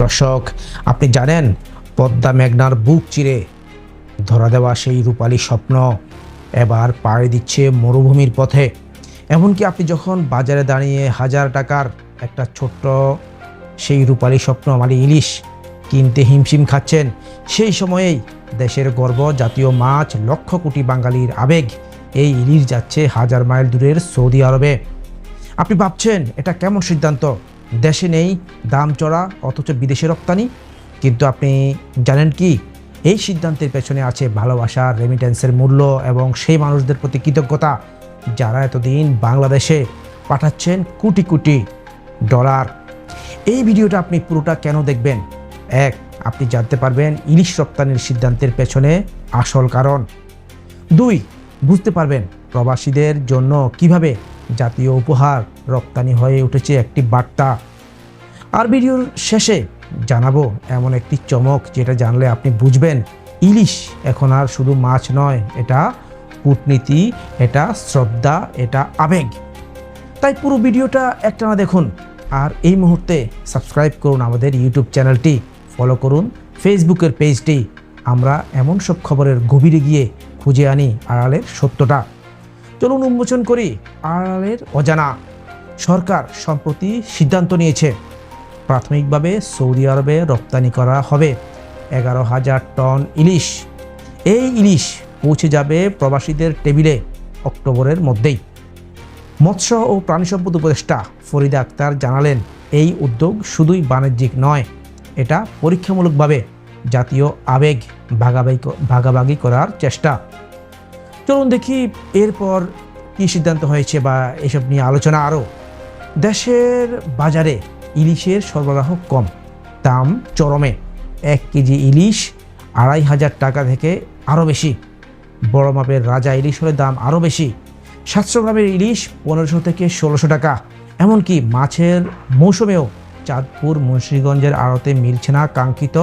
দর্শক, আপনি জানেন পদ্মা মেঘনার বুক চিরে ধরা দেওয়া সেই রূপালী স্বপ্ন এবার পাড়ি দিচ্ছে মরুভূমির পথে। এমনকি আপনি যখন বাজারে দাঁড়িয়ে হাজার টাকার একটা ছোট্ট সেই রূপালী স্বপ্ন মানে ইলিশ কিনতে হিমশিম খাচ্ছেন, সেই সময়েই দেশের গর্ব জাতীয় মাছ, লক্ষ কোটি বাঙালির আবেগ, এই ইলিশ যাচ্ছে হাজার মাইল দূরের সৌদি আরবে। আপনি ভাবছেন এটা কেমন সিদ্ধান্ত, দেশে নেই দাম চড়া অথচ বিদেশে রপ্তানি। কিন্তু আপনি জানেন কি, এই সিদ্ধান্তের পেছনে আছে ভালোবাসা, রেমিটেন্সের মূল্য এবং সেই মানুষদের প্রতি কৃতজ্ঞতা যারা এতদিন বাংলাদেশে পাঠাচ্ছেন কোটি কোটি ডলার। এই ভিডিওটা আপনি পুরোটা কেন দেখবেন? এক, আপনি জানতে পারবেন ইলিশ রপ্তানির সিদ্ধান্তের পেছনে আসল কারণ। দুই, বুঝতে পারবেন প্রবাসীদের জন্য কিভাবে জাতীয় উপহার রপ্তানি হয়ে উঠেছে একটি বার্তা। আর ভিডিওর শেষে জানাবো এমন একটি চমক যেটা জানলে আপনি বুঝবেন ইলিশ এখন আর শুধু মাছ নয়, এটা কূটনীতি, এটা শ্রদ্ধা, এটা আবেগ। তাই পুরো ভিডিওটা একটানা দেখুন। আর এই মুহূর্তে সাবস্ক্রাইব করুন আমাদের ইউটিউব চ্যানেলটি, ফলো করুন ফেসবুকের পেজটি। আমরা এমন সব খবরের গভীরে গিয়ে খুঁজে আনি আড়ালের সত্যটা। চলুন উন্মোচন করি আড়ালের অজানা। সরকার সম্প্রতি সিদ্ধান্ত নিয়েছে প্রাথমিকভাবে সৌদি আরবে রপ্তানি করা হবে 11,000 টন ইলিশ। এই ইলিশ পৌঁছে যাবে প্রবাসীদের টেবিলে অক্টোবরের মধ্যেই। মৎস্য ও প্রাণী সম্পদ উপদেষ্টা ফরিদা আক্তার জানালেন, এই উদ্যোগ শুধুই বাণিজ্যিক নয়, এটা পরীক্ষামূলকভাবে জাতীয় আবেগ ভাগাভাগি করার চেষ্টা। চলুন দেখি এরপর কী সিদ্ধান্ত হয়েছে বা এসব নিয়ে আলোচনা আরও। দেশের বাজারে ইলিশের সরবরাহ কম, দাম চরমে। 1 কেজি ইলিশ 2,500 টাকা থেকে আরও বেশি। বড় মাপের রাজা ইলিশ হলে দাম আরও বেশি। 700 গ্রামের ইলিশ 1500 থেকে 1600 টাকা। এমনকি মাছের মৌসুমেও চাঁদপুর, মুন্সিগঞ্জের আড়তে মিলছে না কাঙ্ক্ষিত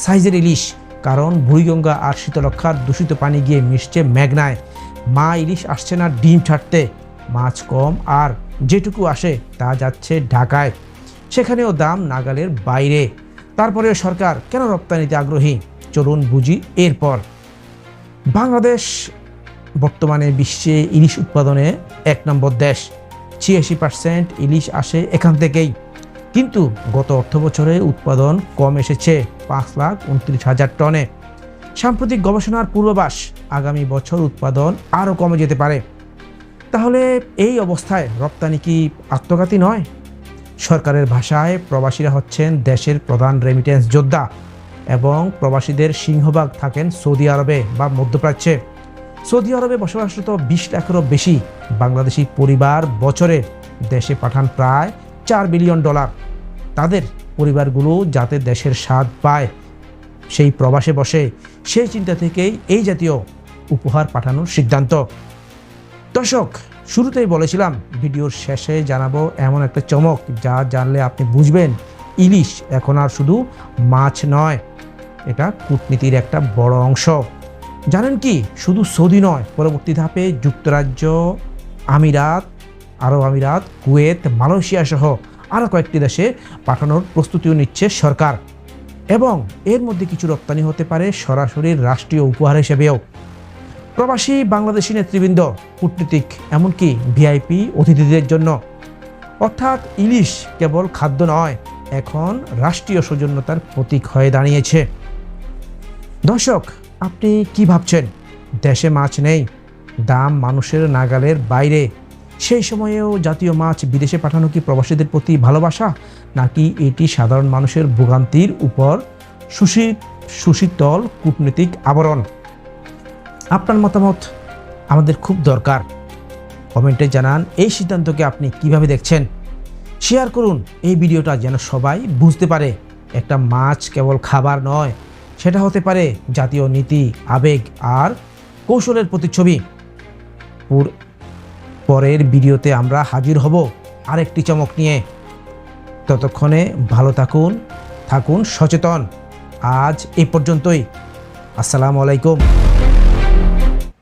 সাইজের ইলিশ, কারণ বুড়িগঙ্গা আর শীতলক্ষার দূষিত পানি গিয়ে মিশছে মেঘনায়। মা ইলিশ আসছে না ডিম ছাড়তে, মাছ কম, আর যেটুকু আসে তা যাচ্ছে ঢাকায়, সেখানেও দাম নাগালের বাইরে। তারপরেও সরকার কেন রপ্তানিতে আগ্রহী, চলুন বুঝি এরপর। বাংলাদেশ বর্তমানে বিশ্বে ইলিশ উৎপাদনে 1 নম্বর দেশ। 86% ইলিশ আসে এখান থেকেই। কিন্তু গত অর্থবছরে উৎপাদন কম এসেছে 5,29,000 টনে। সাম্প্রতিক গবেষণার পূর্বাভাস, আগামী বছর উৎপাদন আরও কমে যেতে পারে। তাহলে এই অবস্থায় রপ্তানি কি আত্মঘাতী নয়? সরকারের ভাষায় প্রবাসীরা হচ্ছেন দেশের প্রধান রেমিটেন্স যোদ্ধা এবং প্রবাসীদের সিংহভাগ থাকেন সৌদি আরবে বা মধ্যপ্রাচ্যে। সৌদি আরবে বসবাসরত 20 লাখেরও বেশি বাংলাদেশি পরিবার বছরে দেশে পাঠান প্রায় $4 বিলিয়ন। তাদের পরিবারগুলো যাতে দেশের স্বাদ পায় সেই প্রবাসে বসে, সেই চিন্তা থেকেই এই জাতীয় উপহার পাঠানোর সিদ্ধান্ত। দর্শক, শুরুতেই বলেছিলাম ভিডিওর শেষে জানাবো এমন একটা চমক যা জানলে আপনি বুঝবেন ইলিশ এখন আর শুধু মাছ নয়, এটা কূটনীতির একটা বড় অংশ। জানেন কি, শুধু সৌদি নয়, পরবর্তী ধাপে যুক্তরাজ্য, আরব আমিরাত, কুয়েত, মালয়েশিয়া সহ আরও কয়েকটি দেশে পাঠানোর প্রস্তুতিও নিচ্ছে সরকার। এবং এর মধ্যে কিছু রপ্তানি হতে পারে সরাসরি রাষ্ট্রীয় উপহার হিসেবেও। প্রবাসী বাংলাদেশি নেতৃবৃন্দ, কূটনীতিক, এমনকি ভিআইপি অতিথিদের জন্য। অর্থাৎ ইলিশ কেবল খাদ্য নয়, এখন রাষ্ট্রীয় সৌজন্যতার প্রতীক হয়ে দাঁড়িয়েছে। দর্শক, আপনি কি ভাবছেন? দেশে মাছ নেই, দাম মানুষের নাগালের বাইরে, সেই সময়েও জাতীয় মাছ বিদেশে পাঠানো কি প্রবাসীদের প্রতি ভালোবাসা, নাকি এটি সাধারণ মানুষের ভোগান্তির উপর সুশীতল কূটনৈতিক আবরণ? আপনার মতামত আমাদের খুব দরকার। কমেন্টে জানান এই সিদ্ধান্তকে আপনি কিভাবে দেখছেন। শেয়ার করুন এই ভিডিওটা যেন সবাই বুঝতে পারে একটা মাছ কেবল খাবার নয়, সেটা হতে পারে জাতীয় নীতি, আবেগ আর কৌশলের প্রতিচ্ছবি। পরের ভিডিওতে আমরা হাজির হব আরেকটি চমক নিয়ে। ততক্ষণে ভালো থাকুন সচেতন। আজ এই পর্যন্তই। আসসালামু আলাইকুম।